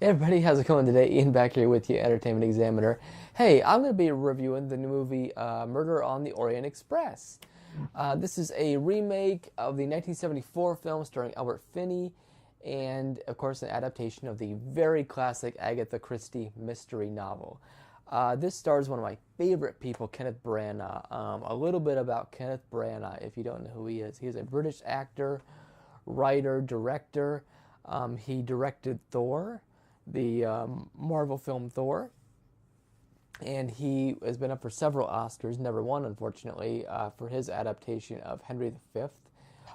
Hey everybody, how's it going today? Ian back here with you, Entertainment Examiner. Hey, I'm going to be reviewing the new movie Murder on the Orient Express. This is a remake of the 1974 film starring Albert Finney and, of course, an adaptation of the very classic Agatha Christie mystery novel. This stars one of my favorite people, Kenneth Branagh. A little bit about Kenneth Branagh, if you don't know who he is. He is a British actor, writer, director. He directed Thor, the Marvel film Thor, and he has been up for several Oscars, never won unfortunately, for his adaptation of Henry V.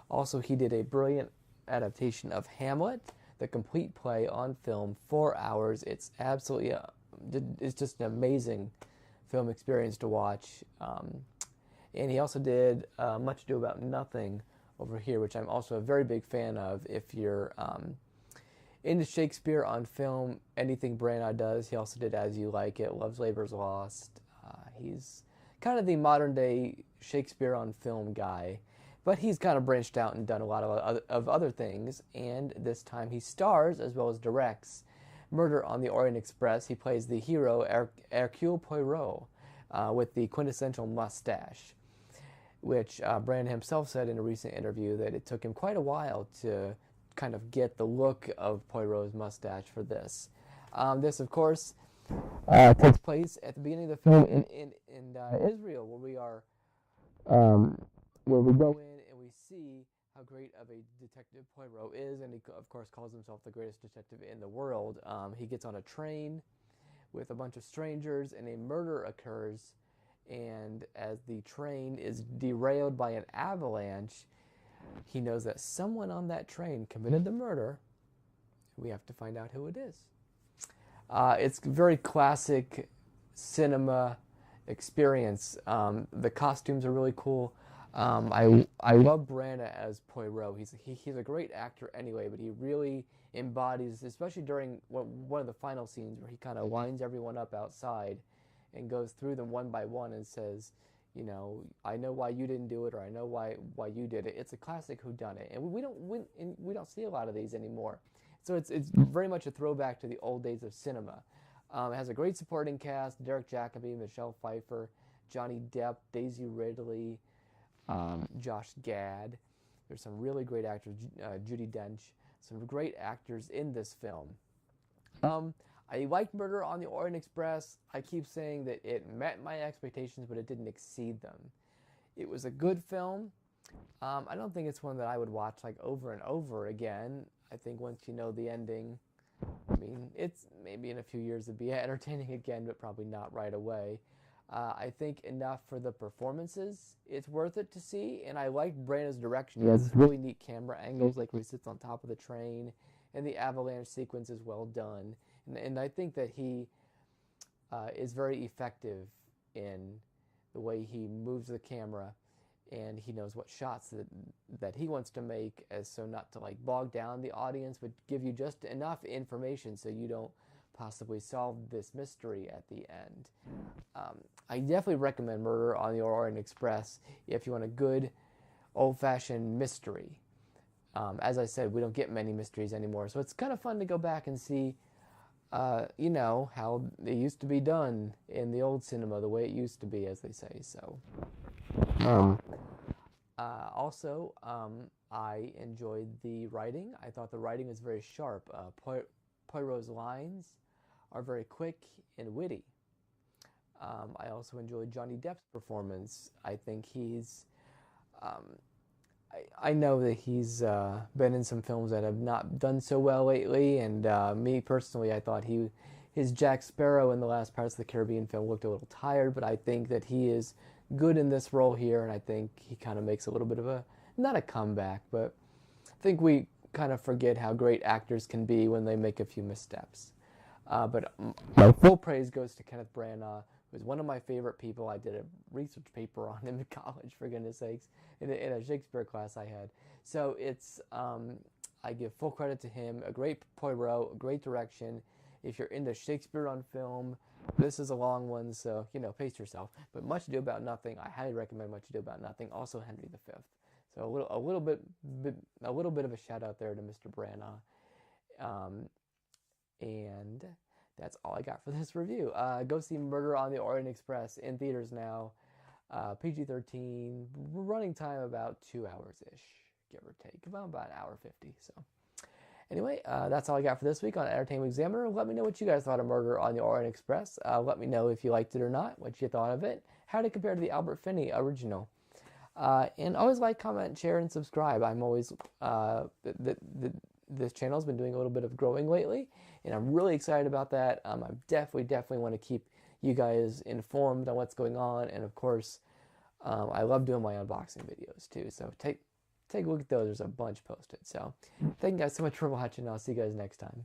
Also, he did a brilliant adaptation of Hamlet, the complete play on film, 4 hours. It's absolutely, it's just an amazing film experience to watch. And he also did Much Ado About Nothing over here, which I'm also a very big fan of. If you're into Shakespeare on film, anything Branagh does. He also did As You Like It, Love's Labour's Lost. He's kind of the modern day Shakespeare on film guy, but he's kind of branched out and done a lot of other things, and this time he stars as well as directs Murder on the Orient Express. He plays the hero Hercule Poirot with the quintessential mustache, which Branagh himself said in a recent interview that it took him quite a while to kind of get the look of Poirot's mustache for this. This, of course, takes place at the beginning of the film in Israel, where we are, where we go in and we see how great of a detective Poirot is, and he, of course, calls himself the greatest detective in the world. He gets on a train with a bunch of strangers, and a murder occurs, and as the train is derailed by an avalanche, he knows that someone on that train committed the murder. We have to find out who it is. It's very classic cinema experience. The costumes are really cool. I love Branagh as Poirot. He's a great actor anyway, but he really embodies, especially during one of the final scenes where he kind of lines everyone up outside and goes through them one by one and says, you know, I know why you didn't do it, or I know why you did it. It's a classic whodunit, and we don't see a lot of these anymore. So it's very much a throwback to the old days of cinema. It has a great supporting cast: Derek Jacobi, Michelle Pfeiffer, Johnny Depp, Daisy Ridley, Josh Gad. There's some really great actors, Judi Dench. Some great actors in this film. I liked Murder on the Orient Express. I keep saying that it met my expectations, but it didn't exceed them. It was a good film. I don't think it's one that I would watch like over and over again. I think once you know the ending, I mean, it's maybe in a few years it'd be entertaining again, but probably not right away. I think enough for the performances. It's worth it to see, and I like Branagh's direction. He has this really neat camera angles, like where he sits on top of the train, and the avalanche sequence is well done. And I think that he is very effective in the way he moves the camera, and he knows what shots that he wants to make, as so not to like bog down the audience, but give you just enough information so you don't possibly solve this mystery at the end. I definitely recommend Murder on the Orient Express if you want a good old-fashioned mystery. As I said, we don't get many mysteries anymore, so it's kind of fun to go back and see you know, how it used to be done in the old cinema, the way it used to be, as they say. So, also, I enjoyed the writing. I thought the writing was very sharp. Poirot's lines are very quick and witty. I also enjoyed Johnny Depp's performance. I think he's I know that he's been in some films that have not done so well lately, and me personally, I thought his Jack Sparrow in the last Pirates of the Caribbean film looked a little tired, but I think that he is good in this role here, and I think he kind of makes a little bit of not a comeback, but I think we kind of forget how great actors can be when they make a few missteps. But my full praise goes to Kenneth Branagh, who's one of my favorite people. I did a research paper on him in college, for goodness sakes, in a Shakespeare class I had. So it's, I give full credit to him. A great Poirot, a great direction. If you're into Shakespeare on film, this is a long one, so, you know, pace yourself. But Much Ado About Nothing, I highly recommend Much Ado About Nothing. Also Henry V. So a little bit of a shout out there to Mr. Branagh. And that's all I got for this review. Go see Murder on the Orient Express in theaters now. PG-13, running time about 2 hours-ish, give or take. About an hour 50, so... Anyway, that's all I got for this week on Entertainment Examiner. Let me know what you guys thought of Murder on the Orient Express. Let me know if you liked it or not, what you thought of it, how did it compare to the Albert Finney original. And always like, comment, share, and subscribe. I'm always... this channel's been doing a little bit of growing lately, and I'm really excited about that. I definitely want to keep you guys informed on what's going on, and of course, I love doing my unboxing videos too, so take a look at those. There's a bunch posted. So thank you guys so much for watching. I'll see you guys next time.